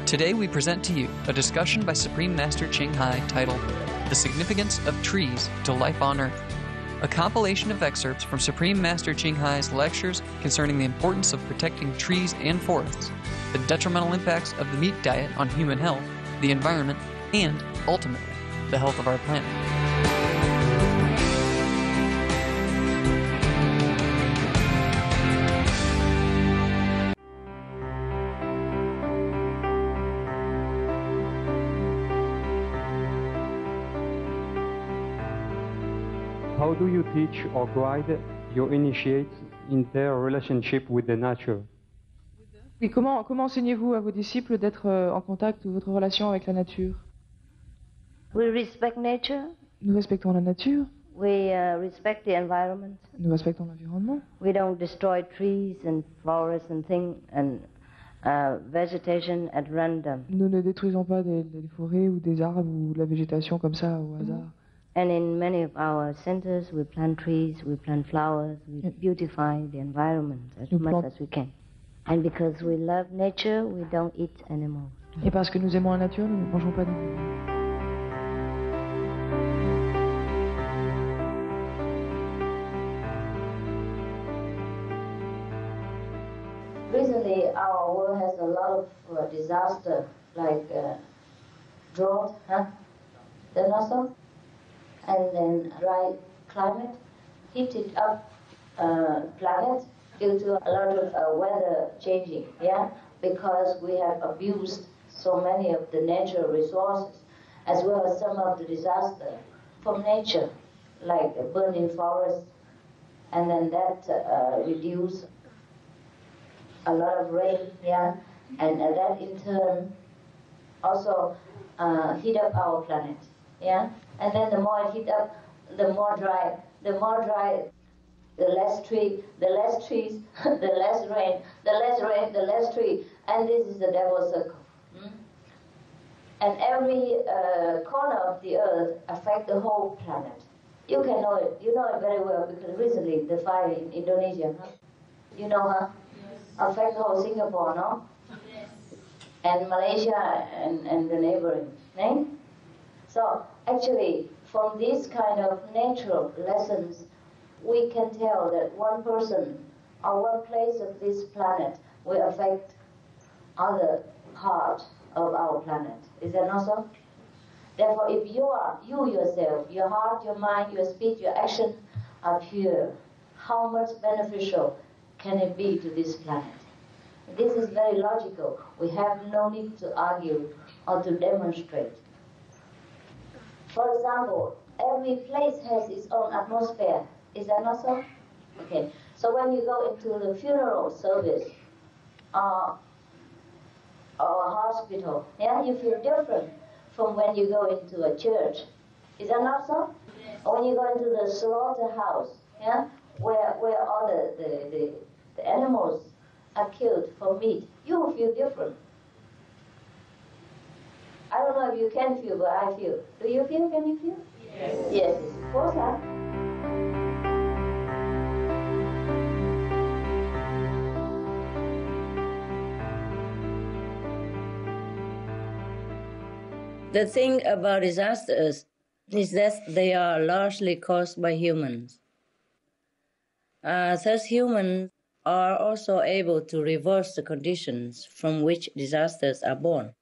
Today we present to you a discussion by Supreme Master Ching Hai titled The Significance of Trees to Life on Earth, a compilation of excerpts from Supreme Master Ching Hai's lectures concerning the importance of protecting trees and forests, the detrimental impacts of the meat diet on human health, the environment, and, ultimately, the health of our planet. How do you teach or guide your initiates in their relationship with the nature? Et comment enseignez-vous à vos disciples d'être en contact de votre relation avec la nature? We respect nature. Nous respectons la nature. We respect the environment. Nous respectons l'environnement. We don't destroy trees and forests and things and vegetation at random. Nous ne détruisons pas des forêts ou des arbres ou de la végétation comme ça au hasard. And in many of our centers, we plant trees, we plant flowers, we beautify the environment as much as we can. And because we love nature, we don't eat animals. Et parce que nous aimons la nature, nous ne mangeons pas d'animaux. Recently, our world has a lot of disaster, like drought, then also, and then dry climate, heated up planet due to a lot of weather changing, because we have abused so many of the natural resources, as well as some of the disaster from nature, like burning forests, and then that reduce a lot of rain, and that in turn also heat up our planet, and then the more it heat up, the more dry, the less trees, the less rain, the less tree, and this is the devil's circle. And every corner of the earth affects the whole planet. You can know it. You know it very well because recently the fire in Indonesia, you know, affect the whole Singapore, no? Yes. And Malaysia and the neighboring, right? So actually, from these kind of natural lessons, we can tell that one person or one place of this planet will affect other part of our planet. Is that not so? Therefore, if you yourself, your heart, your mind, your speech, your action are pure, how much beneficial can it be to this planet? This is very logical. We have no need to argue or to demonstrate. For example, every place has its own atmosphere. Is that not so? Okay. So when you go into the funeral service or a hospital, you feel different from when you go into a church. Is that not so? Yes. Or when you go into the slaughterhouse, where all the animals are killed for meat, you will feel different. I don't know if you can feel, but I feel. Do you feel? Can you feel? Yes. Yes. Of course, The thing about disasters is that they are largely caused by humans. Thus, humans are also able to reverse the conditions from which disasters are born.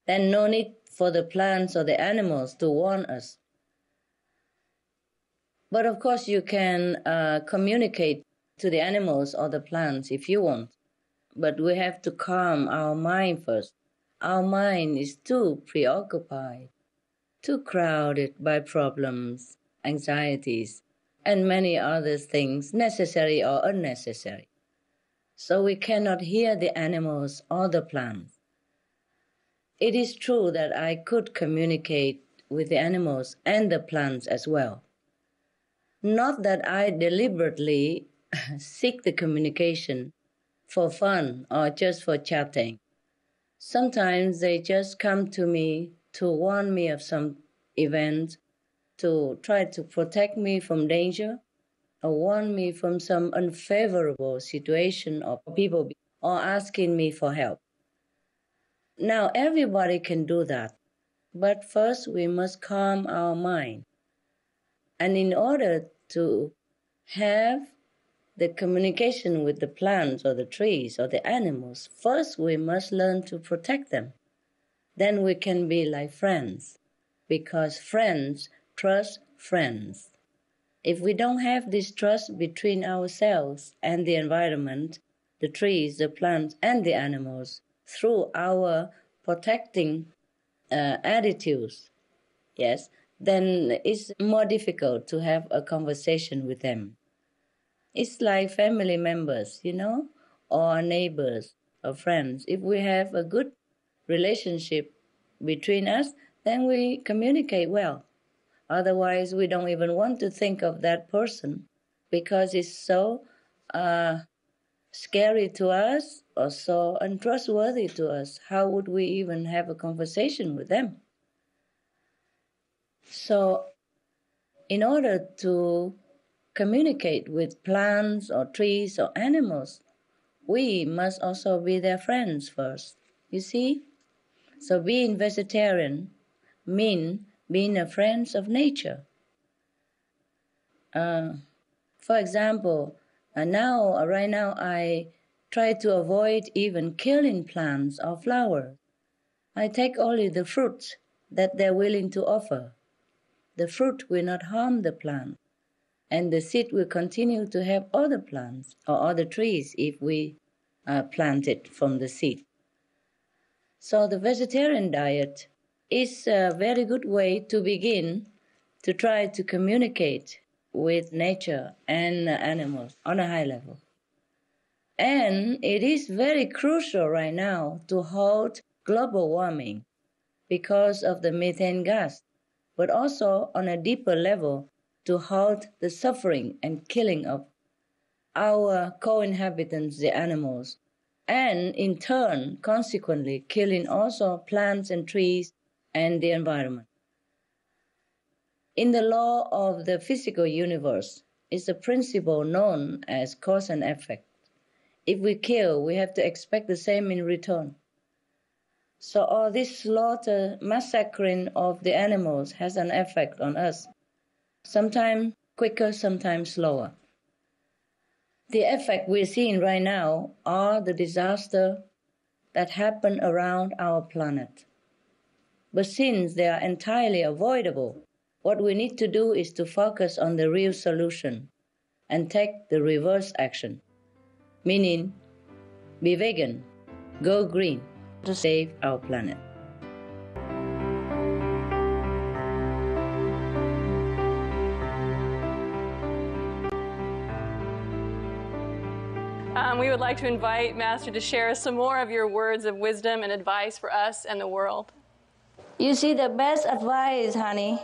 Then no need for the plants or the animals to warn us. But of course you can communicate to the animals or the plants if you want. But we have to calm our mind first. Our mind is too preoccupied, too crowded by problems, anxieties, and many other things, necessary or unnecessary. So we cannot hear the animals or the plants. It is true that I could communicate with the animals and the plants as well. Not that I deliberately seek the communication for fun or just for chatting. Sometimes they just come to me to warn me of some event, to try to protect me from danger, or warn me from some unfavorable situation or people, or asking me for help. Now, everybody can do that. But first, we must calm our mind. And in order to have the communication with the plants or the trees or the animals, first we must learn to protect them. Then we can be like friends, because friends trust friends. If we don't have this trust between ourselves and the environment, the trees, the plants, and the animals, through our protecting attitudes, yes, then it's more difficult to have a conversation with them. It's like family members, or neighbors or friends. If we have a good relationship between us, then we communicate well. Otherwise, we don't even want to think of that person because it's so scary to us or so untrustworthy to us. How would we even have a conversation with them? So, in order to communicate with plants or trees or animals, we must also be their friends first. You see? So being vegetarian means being a friend of nature. For example, right now I try to avoid even killing plants or flowers. I take only the fruits that they're willing to offer. The fruit will not harm the plant, and the seed will continue to have other plants or other trees if we plant it from the seed. So the vegetarian diet is a very good way to begin to try to communicate with nature and animals on a high level. And it is very crucial right now to halt global warming because of the methane gas, but also on a deeper level to halt the suffering and killing of our co-inhabitants, the animals, and in turn, consequently, killing also plants and trees and the environment. In the law of the physical universe is a principle known as cause and effect. If we kill, we have to expect the same in return. So all this slaughter, massacring of the animals has an effect on us, sometimes quicker, sometimes slower. The effect we're seeing right now are the disasters that happen around our planet. But since they are entirely avoidable, what we need to do is to focus on the real solution and take the reverse action, meaning be vegan, go green to save our planet. We would like to invite Master to share some more of your words of wisdom and advice for us and the world. You see, the best advice, honey,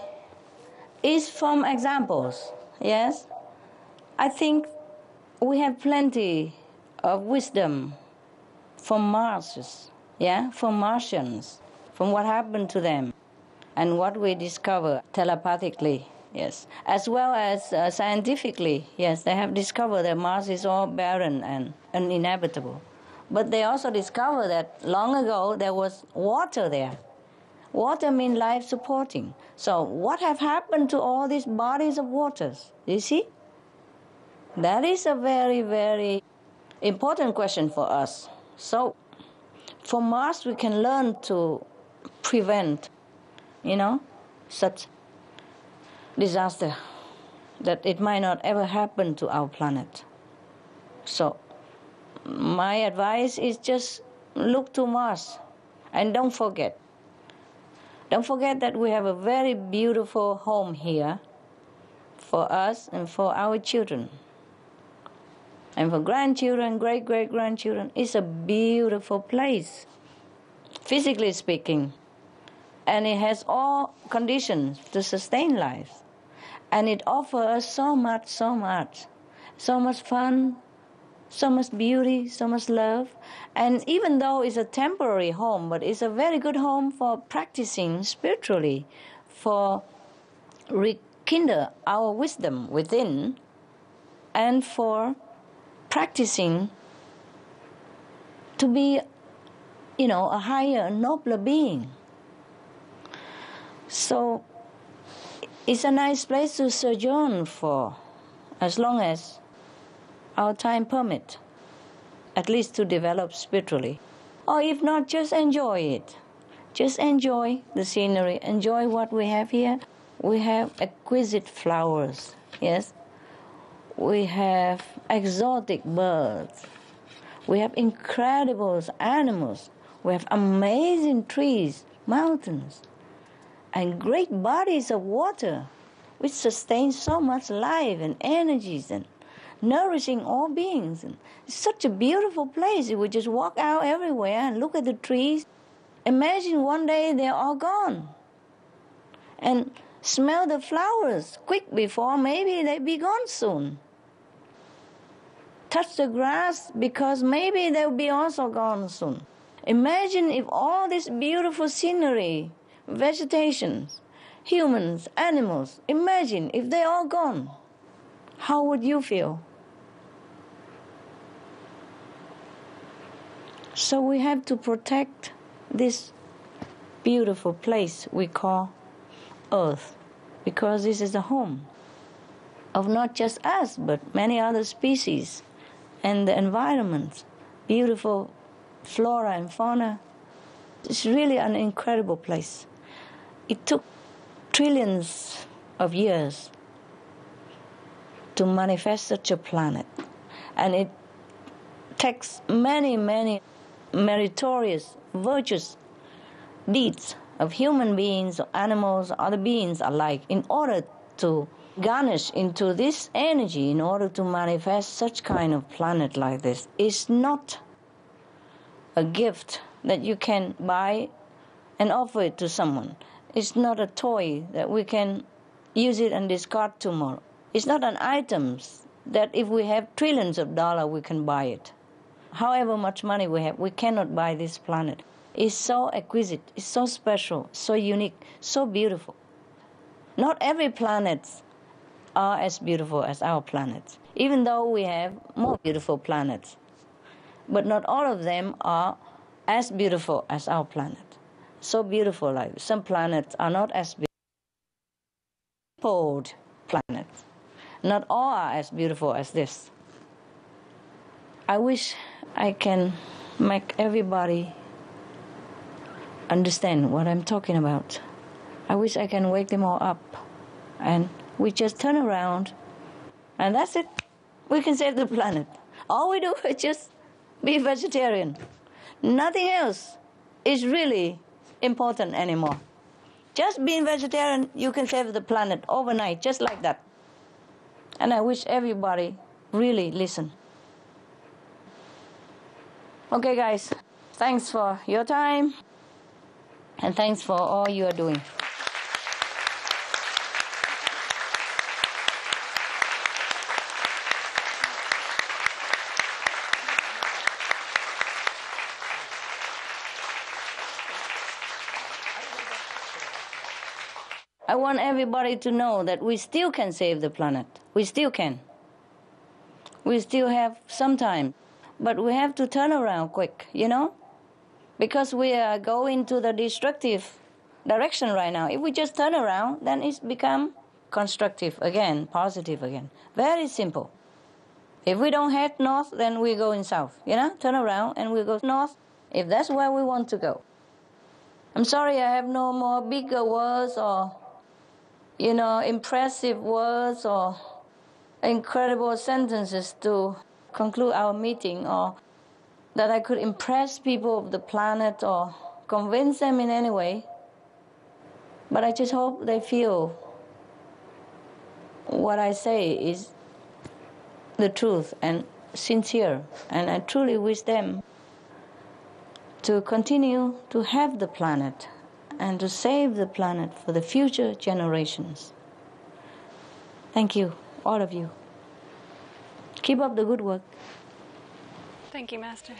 is from examples, yes? I think we have plenty of wisdom from Martians, from Martians, from what happened to them and what we discover telepathically, yes, as well as scientifically, yes, they have discovered that Mars is all barren and uninhabitable. But they also discovered that long ago there was water there. Water means life-supporting. So what have happened to all these bodies of waters? You see? That is a very, very important question for us. So from Mars we can learn to prevent, such disaster, that it might not ever happen to our planet. So my advice is just look to Mars and don't forget that we have a very beautiful home here for us and for our children. And for grandchildren, great-great-grandchildren, it's a beautiful place, physically speaking. And it has all conditions to sustain life. And it offers us so much fun, so much beauty, so much love. And even though it's a temporary home, but it's a very good home for practicing spiritually, for rekindle our wisdom within, and for practicing to be a higher, nobler being. So it's a nice place to sojourn for, as long as our time permits, at least to develop spiritually. Or if not, just enjoy it. Just enjoy the scenery, enjoy what we have here. We have exquisite flowers, yes. We have exotic birds. We have incredible animals. We have amazing trees, mountains, and great bodies of water, which sustain so much life and energies and nourishing all beings. And it's such a beautiful place. If we just walk out everywhere and look at the trees, imagine one day they're all gone. And smell the flowers quick before maybe they be gone soon. Touch the grass because maybe they'll be also gone soon. Imagine if all this beautiful scenery, vegetation, humans, animals, imagine if they're all gone. How would you feel? So we have to protect this beautiful place we call Earth, because this is the home of not just us, but many other species and the environment, beautiful flora and fauna. It's really an incredible place. It took trillions of years to manifest such a planet, and it takes many, many meritorious, virtuous deeds of human beings, or animals, or other beings alike, in order to garnish into this energy, in order to manifest such kind of planet like this. It's not a gift that you can buy and offer it to someone. It's not a toy that we can use it and discard tomorrow. It's not an item that if we have trillions of dollars, we can buy it. However much money we have, we cannot buy this planet. It's so exquisite, it's so special, so unique, so beautiful. Not every planet are as beautiful as our planet, even though we have more beautiful planets. But not all of them are as beautiful as our planet. So beautiful, like some planets are not as beautiful. Cold planets. Not all are as beautiful as this. I wish I can make everybody understand what I'm talking about. I wish I can wake them all up, and we just turn around, and that's it. We can save the planet. All we do is just be vegetarian. Nothing else is really important anymore. Just being vegetarian, you can save the planet overnight, just like that. And I wish everybody really listen. Okay, guys, thanks for your time, and thanks for all you are doing. I want everybody to know that we still can save the planet. We still can. We still have some time. But we have to turn around quick, because we are going to the destructive direction right now. If we just turn around, then it's become constructive again, positive again. Very simple. If we don't head north, then we go in south, turn around and we go north, if that's where we want to go. I'm sorry I have no more bigger words or, impressive words or incredible sentences to conclude our meeting, or that I could impress people of the planet or convince them in any way. But I just hope they feel what I say is the truth and sincere. And I truly wish them to continue to have the planet and to save the planet for the future generations. Thank you, all of you. Keep up the good work. Thank you, Master.